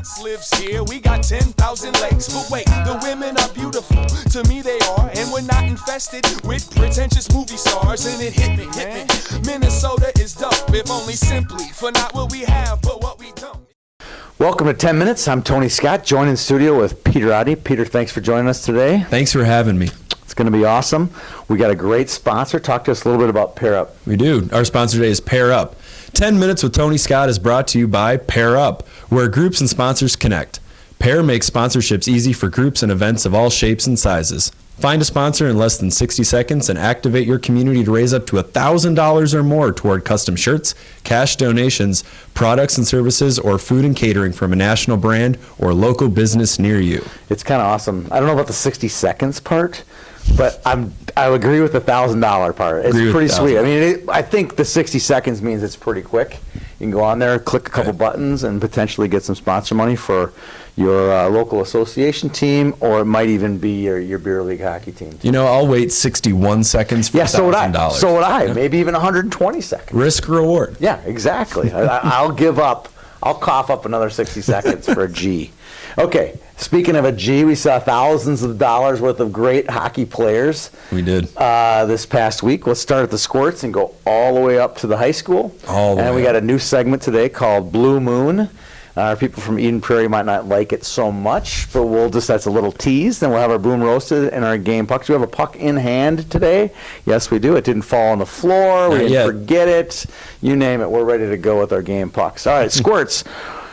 Sex lives here, we got 10,000 lakes. But wait, the women are beautiful, to me they are. And we're not infested with pretentious movie stars. And it hit me, Minnesota is dope, if only simply for not what we have, but what we don't. Welcome to 10 Minutes. I'm Tony Scott, joined in studio with Peter Oddie. Peter, thanks for joining us today. Thanks for having me. It's going to be awesome. We got a great sponsor. Talk to us a little bit about Pair Up. We do. Our sponsor today is Pair Up. 10 Minutes with Tony Scott is brought to you by Pair Up, where groups and sponsors connect. Pair makes sponsorships easy for groups and events of all shapes and sizes. Find a sponsor in less than 60 seconds and activate your community to raise up to $1,000 or more toward custom shirts, cash donations, products and services, or food and catering from a national brand or local business near you. It's kind of awesome. I don't know about the 60 seconds part, but I agree with the $1,000 part. It's pretty sweet. I mean, I think the 60 seconds means it's pretty quick. You can go on there, click a couple buttons, and potentially get some sponsor money for your local association team, or it might even be your beer league hockey team. You know, I'll wait 61 seconds for $1,000. So would I. Yeah. Maybe even 120 seconds. Risk reward. Yeah, exactly. I'll cough up another 60 seconds for a G. Okay, speaking of a G, we saw thousands of dollars worth of great hockey players. We did. This past week. Let's start at the squirts and go all the way up to the high school. And we got a new segment today called Blue Moon. Our people from Eden Prairie might not like it so much, but that's a little tease. Then we'll have our boom roasted and our game pucks. Do we have a puck in hand today? Yes, we do. It didn't fall on the floor. We didn't forget it. You name it. We're ready to go with our game pucks. All right, squirts.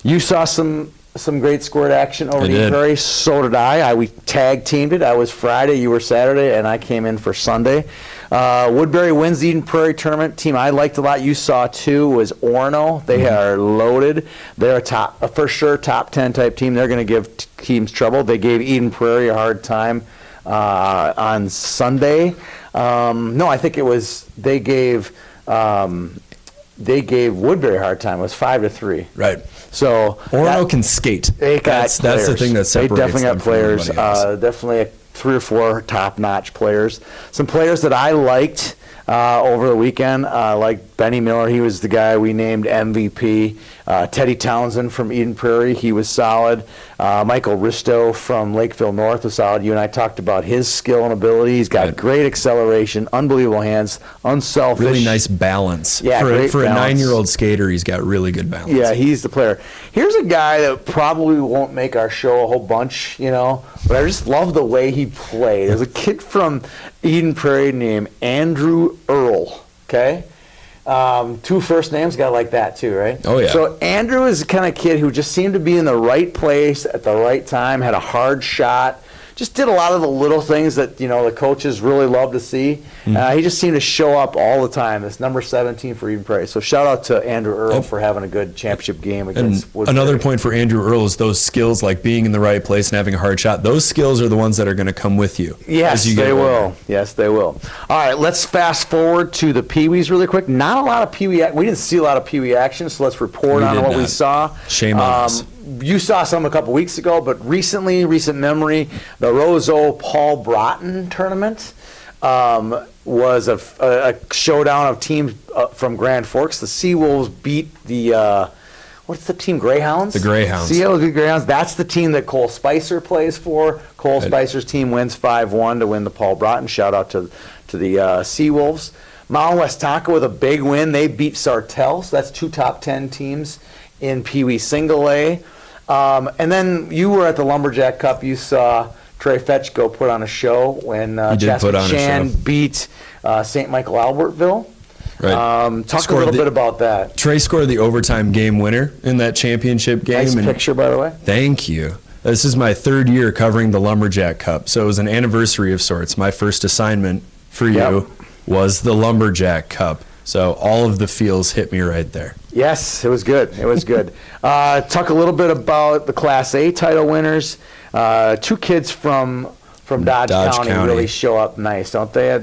You saw some great squirt action over in Eden Prairie. So did I. We tag teamed it. I was Friday, you were Saturday, and I came in for Sunday. Woodbury wins the Eden Prairie tournament. Team I liked a lot, you saw too, was Orono. They are loaded. They're a for sure top 10 type team. They're going to give teams trouble. They gave Eden Prairie a hard time on Sunday. No, I think it was they gave Woodbury a hard time. It was 5-3. Right. So Orono can skate. That's the thing that separates them. They definitely got players. Definitely 3 or 4 top-notch players. Some players that I liked over the weekend, like Benny Miller. He was the guy we named MVP. Teddy Townsend from Eden Prairie, he was solid. Michael Risto from Lakeville North was solid. You and I talked about his skill and ability. He's got great acceleration, unbelievable hands, unselfish. Really nice balance. Yeah, for a 9-year-old skater, he's got really good balance. Yeah, he's the player. Here's a guy that probably won't make our show a whole bunch, but I just love the way he played. There's a kid from Eden Prairie named Andrew Earl, okay? 2 first names, got like that too, right? Oh, yeah. So Andrew is the kind of kid who just seemed to be in the right place at the right time, had a hard shot, just did a lot of the little things that, the coaches really love to see. He just seemed to show up all the time. It's number 17 for Eden Prairie. So shout out to Andrew Earl for having a good championship game against Woodbury. Another point for Andrew Earl is those skills, like being in the right place and having a hard shot. Those skills are the ones that are going to come with you. Yes, they will. Yes, they will. All right, let's fast forward to the Peewees really quick. Not a lot of Peewee. We didn't see a lot of Peewee action, so let's report on what we saw. Shame on us. You saw some a couple weeks ago, but recent memory, the Roseau Paul Broughton tournament was a showdown of teams from Grand Forks. The Seawolves beat the what's the team? Greyhounds? The Greyhounds. Seawolves beat Greyhounds. That's the team that Cole Spicer plays for. Cole Spicer's team wins 5-1 to win the Paul Broughton. Shout out to the Seawolves. Mount Westonka with a big win. They beat Sartell. So that's 2 top 10 teams in Peewee Single A. And then you were at the Lumberjack Cup. You saw Trey Fetchko put on a show when Jasper Chan beat St. Michael Albertville. Right. Talk a little bit about that. Trey scored the overtime game winner in that championship game. Nice picture, by the way. Thank you. This is my 3rd year covering the Lumberjack Cup, so it was an anniversary of sorts. My first assignment for you was the Lumberjack Cup. So all of the feels hit me right there. Yes, it was good. It was good. Talk a little bit about the Class A title winners. 2 kids from Dodge County really show up nice, don't they?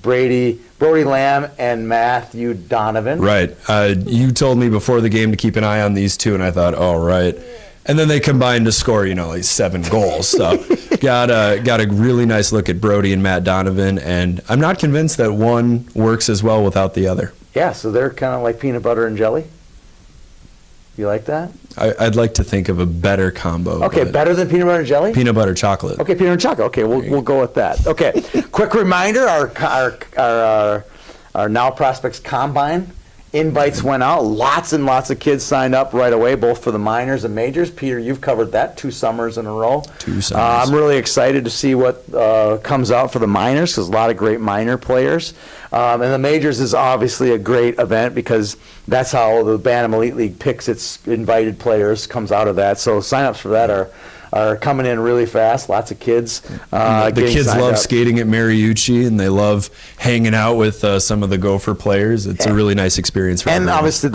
Brody Lamb and Matthew Donovan. Right. You told me before the game to keep an eye on these 2, and I thought, all right. And then they combined to score, like 7 goals. So got a really nice look at Brody and Matt Donovan, and I'm not convinced that one works as well without the other. Yeah, so they're kind of like peanut butter and jelly. You like that? I'd like to think of a better combo. Okay, better than peanut butter and jelly? Peanut butter chocolate. Okay, peanut butter and chocolate. Okay, we'll go with that. Okay, quick reminder, our Now Prospects Combine invites went out. Lots and lots of kids signed up right away, both for the minors and majors. Peter, you've covered that 2 summers in a row. 2 summers. I'm really excited to see what comes out for the minors, because a lot of great minor players. And the majors is obviously a great event, because that's how the Bantam Elite League picks its invited players, comes out of that. So signups for that are coming in really fast. Lots of kids. The kids love skating at Mariucci, and they love hanging out with some of the Gopher players. It's a really nice experience for them. And obviously,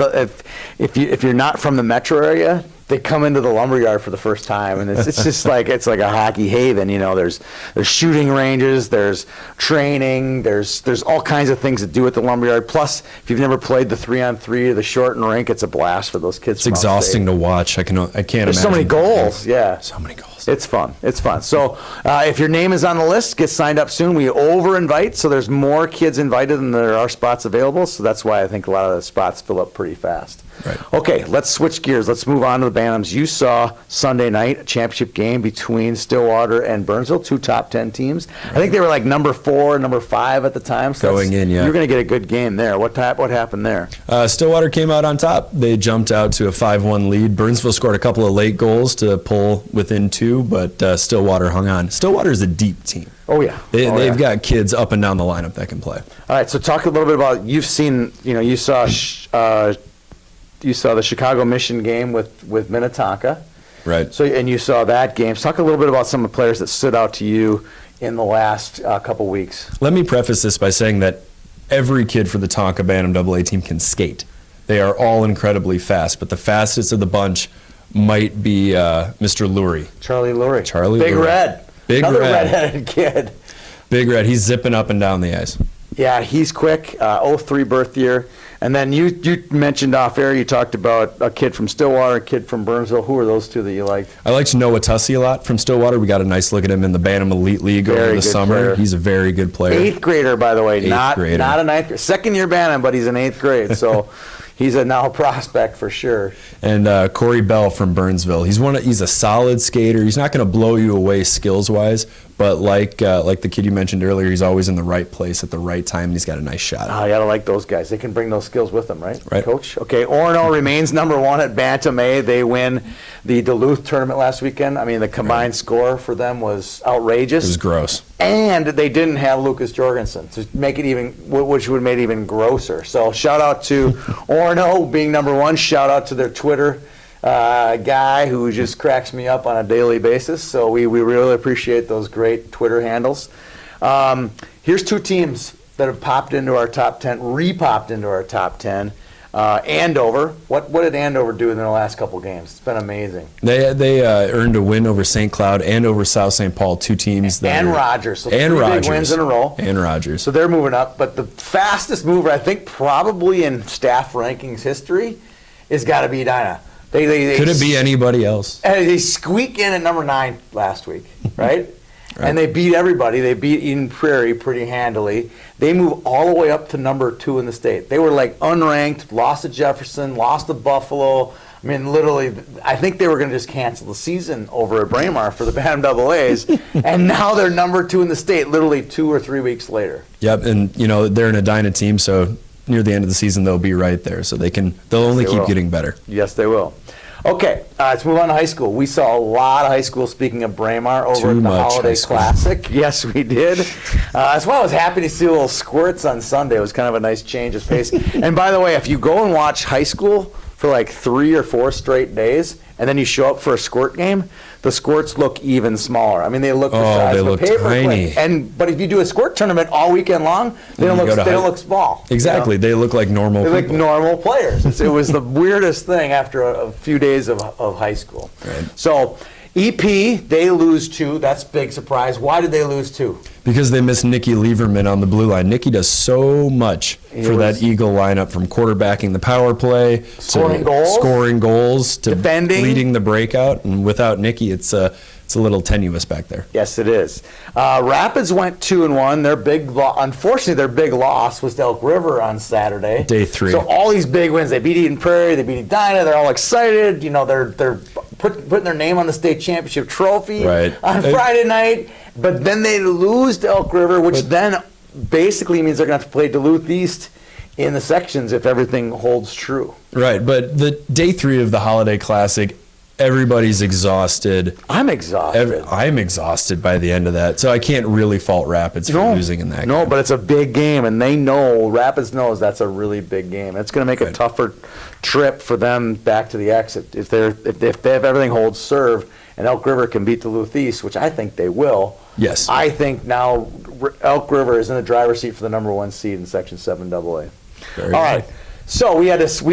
if you're not from the metro area, they come into the Lumberyard for the first time, and it's just like it's like a hockey haven. You know, there's shooting ranges, there's training, there's all kinds of things to do at the Lumberyard. Plus, if you've never played the 3-on-3 or the shortened rink, it's a blast for those kids. It's exhausting to watch. I can't imagine. There's so many goals. Yeah, so many goals. It's fun. It's fun. So if your name is on the list, get signed up soon. We over-invite, so there's more kids invited than there are spots available. So that's why I think a lot of the spots fill up pretty fast. Right. Okay, let's switch gears. Let's move on to the Bantams. You saw Sunday night a championship game between Stillwater and Burnsville, 2 top 10 teams. Right. I think they were like number 4, number 5 at the time. So going in, yeah. You're going to get a good game there. What happened there? Stillwater came out on top. They jumped out to a 5-1 lead. Burnsville scored a couple of late goals to pull within 2, but Stillwater hung on. Stillwater is a deep team. Oh yeah, they've got kids up and down the lineup that can play. All right, so talk a little bit about you saw the Chicago Mission game with Minnetonka. Right. So, and you saw that game. So talk a little bit about some of the players that stood out to you in the last couple weeks. Let me preface this by saying that every kid for the Tonka Bantam AA team can skate. They are all incredibly fast, but the fastest of the bunch might be Mr. Lurie. Charlie Lurie. Big Lurie. Red. Another redheaded kid. Big Red. He's zipping up and down the ice. Yeah, he's quick. 03 birth year. And then you mentioned off air, you talked about a kid from Stillwater, a kid from Burnsville. Who are those 2 that you liked? I liked Noah Tussey a lot from Stillwater. We got a nice look at him in the Bantam Elite League over the summer. Player. He's a very good player. 8th grader, by the way. Not a 9th grader. Second-year Bantam, but he's in 8th grade. So he's a now prospect for sure. And Corey Bell from Burnsville. He's a solid skater. He's not going to blow you away skills-wise, but like the kid you mentioned earlier, he's always in the right place at the right time, and he's got a nice shot. Oh, you got to like those guys. They can bring those skills with them, right? Right. Coach? Okay, Orono remains number 1 at Bantam A. They win the Duluth tournament last weekend. I mean, the combined score for them was outrageous. It was gross. And they didn't have Lucas Jorgensen to make it even, which would have made it even grosser. So shout out to Orono being number 1. Shout out to their Twitter guy who just cracks me up on a daily basis. So we really appreciate those great Twitter handles. Here's 2 teams that have popped into our top 10, re-popped into our top 10. Andover. What did Andover do in their last couple games? It's been amazing. They earned a win over St. Cloud and over South St. Paul, 2 teams that and Rogers. So 3 big wins in a row. And Rogers. So they're moving up. But the fastest mover, I think, probably in staff rankings history, has got to be Edina. Could it be anybody else? They squeak in at number 9 last week, right? Right. And they beat everybody. They beat Eden Prairie pretty handily. They move all the way up to number 2 in the state. They were like unranked, lost to Jefferson, lost to Buffalo. I mean, literally, I think they were going to just cancel the season over at Braemar for the Bantam AA's, and now they're number 2 in the state, literally 2 or 3 weeks later. Yep, and they're an Edina team, so near the end of the season they'll be right there. So they'll only keep getting better. Yes, they will. Okay, let's move on to high school. We saw a lot of high school, speaking of Braemar, over at the Holiday Classic. Yes, we did. That's why I was happy to see little squirts on Sunday. It was kind of a nice change of pace. And by the way, if you go and watch high school for like 3 or 4 straight days, and then you show up for a squirt game, the squirts look even smaller. I mean, they look the size of a paper tiny. clip. But if you do a squirt tournament all weekend long, they don't look small. Exactly. You know? They look like normal people. They look normal players. It was the weirdest thing after a few days of high school. Right. So EP, they lose 2. That's big surprise. Why did they lose 2? Because they missed Nikki Lieberman on the blue line. Nikki does so much for that Eagle lineup, from quarterbacking the power play to scoring goals to defending, leading the breakout. And without Nikki, it's a little tenuous back there. Yes, it is. Rapids went 2-1. Unfortunately, their big loss was to Elk River on Saturday. Day 3. So all these big wins. They beat Eden Prairie. They beat Edina. They're all excited. You know, they're putting their name on the state championship trophy on Friday night. But then they lose to Elk River, which then basically means they're going to have to play Duluth East in the sections if everything holds true. Right, but the day 3 of the Holiday Classic, everybody's exhausted. I'm exhausted. I'm exhausted by the end of that, so I can't really fault Rapids for losing in that game. No, but it's a big game, and Rapids knows that's a really big game. It's going to make a tougher trip for them back to the exit. If they have everything hold serve, and Elk River can beat Duluth East, which I think they will. Yes. I think now Elk River is in the driver's seat for the number 1 seed in Section 7AA. All right. So we had want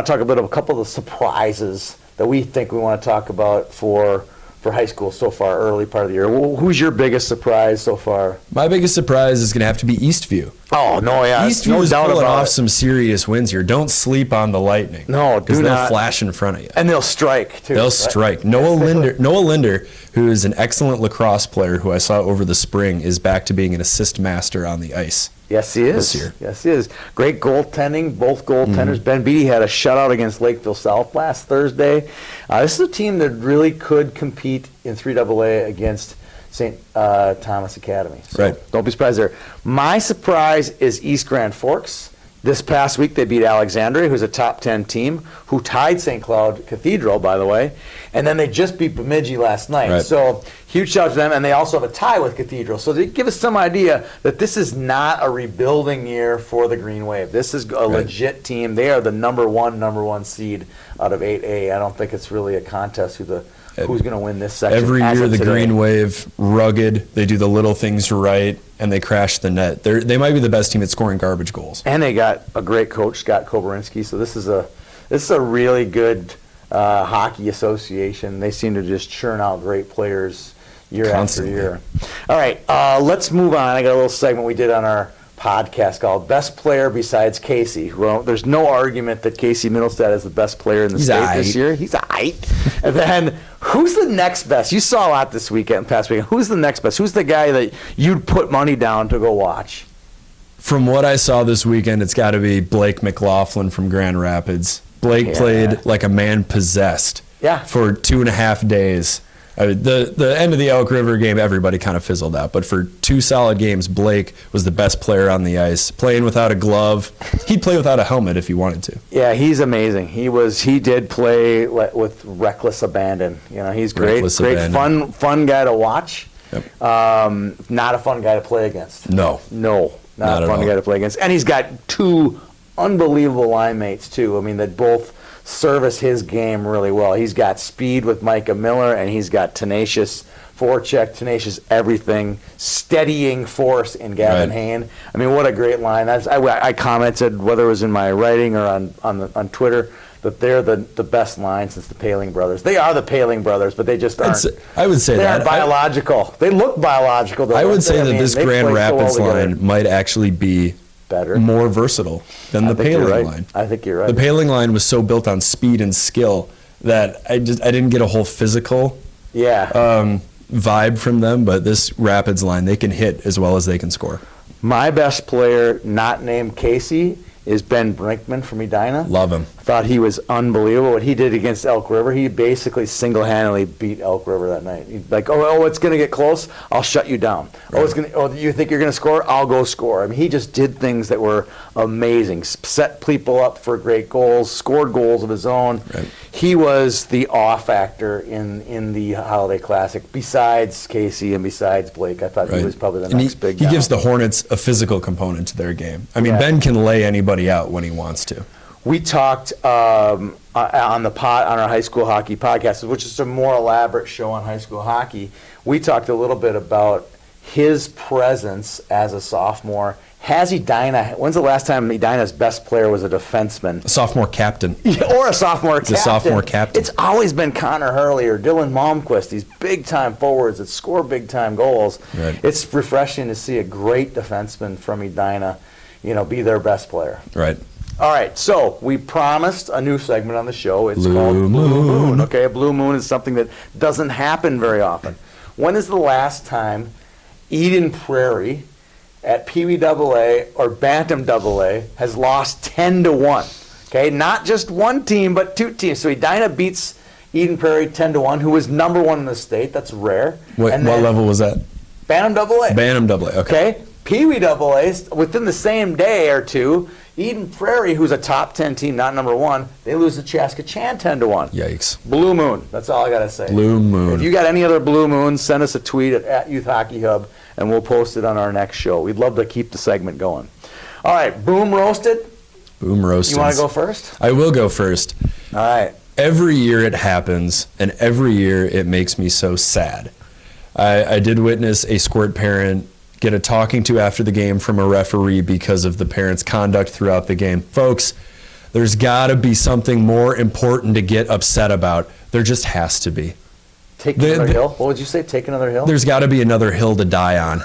to talk a couple of the surprises that we think we want to talk about for high school so far, early part of the year. Who's your biggest surprise so far? My biggest surprise is going to have to be Eastview. Oh, no, yeah. Eastview is pulling off some serious wins here. Don't sleep on the Lightning. No, because they'll flash in front of you. And they'll strike, too. They'll strike. Noah Linder, who is an excellent lacrosse player who I saw over the spring, is back to being an assist master on the ice. Yes, he is. This year. Yes, he is. Great goaltending, both goaltenders. Ben Beatty had a shutout against Lakeville South last Thursday. This is a team that really could compete in 3AA against St. Thomas Academy. So right. Don't be surprised there. My surprise is East Grand Forks. This past week they beat Alexandria, who's a top 10 team, who tied St. Cloud Cathedral, by the way. And then they just beat Bemidji last night. Right. So huge shout out to them. And they also have a tie with Cathedral. So they give us some idea that this is not a rebuilding year for the Green Wave. This is a legit team. They are the number one seed out of 8A. I don't think it's really a contest who's going to win this section. Every year the Green Wave, rugged, they do the little things right, and they crash the net. They might be the best team at scoring garbage goals. And they got a great coach, Scott Koborinsky. So this is a really good hockey association. They seem to just churn out great players year Constantly. after year. All right, let's move on. I got a little segment we did on our podcast called Best Player Besides Casey. Well, there's no argument that Casey Middlestad is the best player in the state this year. He's aight. And then who's the next best? You saw a lot this past weekend. Who's the next best? Who's the guy that you'd put money down to go watch? From what I saw this weekend, it's got to be Blake McLaughlin from Grand Rapids. Blake played like a man possessed for 2.5 days. The end of the Elk River game, everybody kind of fizzled out. But for 2 solid games, Blake was the best player on the ice, playing without a glove. He'd play without a helmet if he wanted to. Yeah, he's amazing. He did play with reckless abandon. You know, he's great, fun guy to watch. Yep. Not a fun guy to play against. No, not a fun guy to play against. And he's got 2 unbelievable line mates too. I mean, that both service his game really well. He's got speed with Micah Miller, and he's got tenacious forecheck, tenacious everything, steadying force in Gavin Hain. I mean, what a great line. I commented, whether it was in my writing or on Twitter, that they're the best line since the Paling brothers. They are the Paling brothers, but they just aren't. I would say they aren't biological. They look biological, though. I would say that this Grand Rapids line might actually be better, more versatile than the Paling line. I think you're right. The Paling line was so built on speed and skill that I didn't get a whole physical vibe from them, but this Rapids line, they can hit as well as they can score. My best player, not named Casey, is Ben Brinkman from Edina. Love him. Thought he was unbelievable. What he did against Elk River, he basically single-handedly beat Elk River that night. He's like, oh, it's going to get close, I'll shut you down. Right. You think you're going to score? I'll go score. I mean, he just did things that were amazing. Set people up for great goals, scored goals of his own. Right. He was the awe factor in the Holiday Classic, besides Casey and besides Blake. I thought he was probably the next big guy. He gives the Hornets a physical component to their game. I mean, Ben can lay anybody out when he wants to. We talked on our high school hockey podcast, which is a more elaborate show on high school hockey. We talked a little bit about his presence as a sophomore Has Edina, when's the last time Edina's best player was a defenseman? A sophomore captain. Or a sophomore captain. A sophomore captain. It's always been Connor Hurley or Dylan Malmquist, these big-time forwards that score big-time goals. Right. It's refreshing to see a great defenseman from Edina, be their best player. Right. All right, so we promised a new segment on the show. It's Blue called Blue Moon. Moon. Okay, a blue moon is something that doesn't happen very often. When is the last time Eden Prairie at Peewee AA or Bantam AA has lost 10-1? Okay, not just one team, but two teams. So Edina beats Eden Prairie 10-1, who was number one in the state. That's rare. What level was that? Bantam AA. Bantam AA. Okay. Peewee AA, within the same day or two, Eden Prairie, who's a top 10 team, not number one, they lose to Chaskatchan 10-1. Yikes. Blue moon. That's all I got to say. Blue moon. If you got any other blue moons, send us a tweet at Youth Hockey Hub, and we'll post it on our next show. We'd love to keep the segment going. All right, boom roasted. Boom roasted. You want to go first? I will go first. All right. Every year it happens, and every year it makes me so sad. I did witness a squirt parent get a talking to after the game from a referee because of the parent's conduct throughout the game. Folks, there's got to be something more important to get upset about. There just has to be. Take another hill? What would you say? Take another hill? There's got to be another hill to die on.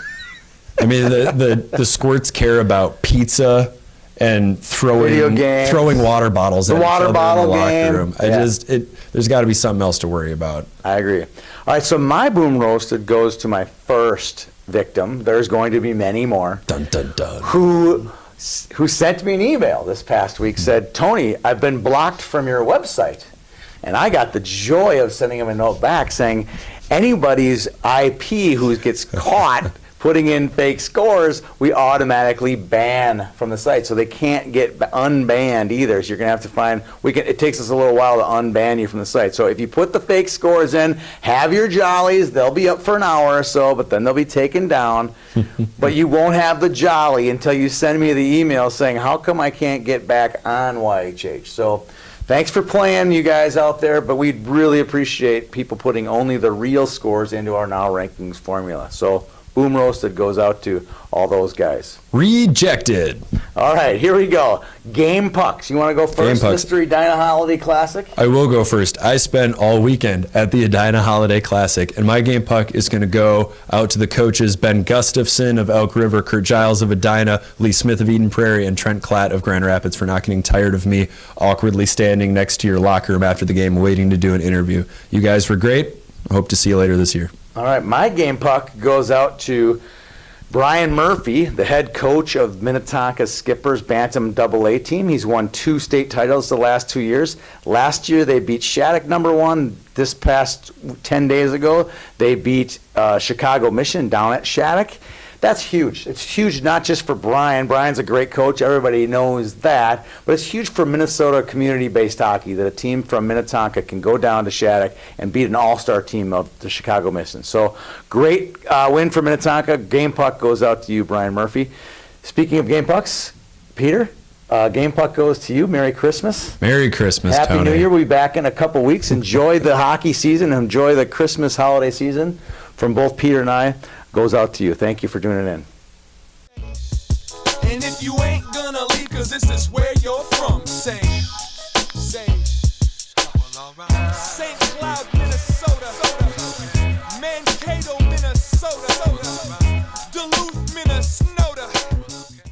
I mean, the squirts care about pizza and throwing water bottles at each other in the locker room. There's got to be something else to worry about. I agree. All right, so my boom roasted goes to my first victim. There's going to be many more. Dun, dun, dun. Who sent me an email this past week, said, Tony, I've been blocked from your website. And I got the joy of sending him a note back saying, anybody's IP who gets caught putting in fake scores, we automatically ban from the site. So they can't get unbanned either. So you're going to have to find, it takes us a little while to unban you from the site. So if you put the fake scores in, have your jollies. They'll be up for an hour or so, but then they'll be taken down. But you won't have the jolly until you send me the email saying, how come I can't get back on YHH? So thanks for playing, you guys out there, but we'd really appreciate people putting only the real scores into our Now Rankings formula. So boom roasted goes out to all those guys. Rejected. All right, here we go. Game pucks. You want to go first, Mr. Edina Holiday Classic? I will go first. I spent all weekend at the Edina Holiday Classic, and my game puck is going to go out to the coaches Ben Gustafson of Elk River, Kurt Giles of Edina, Lee Smith of Eden Prairie, and Trent Klatt of Grand Rapids for not getting tired of me awkwardly standing next to your locker room after the game waiting to do an interview. You guys were great. I hope to see you later this year. All right, my game puck goes out to Brian Murphy, the head coach of Minnetonka Skippers Bantam AA team. He's won 2 state titles the last 2 years. Last year they beat Shattuck #1. This past 10 days ago they beat Chicago Mission down at Shattuck. That's huge. It's huge not just for Brian. Brian's a great coach. Everybody knows that. But it's huge for Minnesota community-based hockey that a team from Minnetonka can go down to Shattuck and beat an all-star team of the Chicago Mission. So great win for Minnetonka. Game puck goes out to you, Brian Murphy. Speaking of game pucks, Peter, game puck goes to you. Merry Christmas. Merry Christmas, Happy Tony. New Year. We'll be back in a couple weeks. Enjoy the hockey season. Enjoy the Christmas holiday season. From both Peter and I, goes out to you. Thank you for tuning in. And if you ain't gonna leave, cause this is where you're from,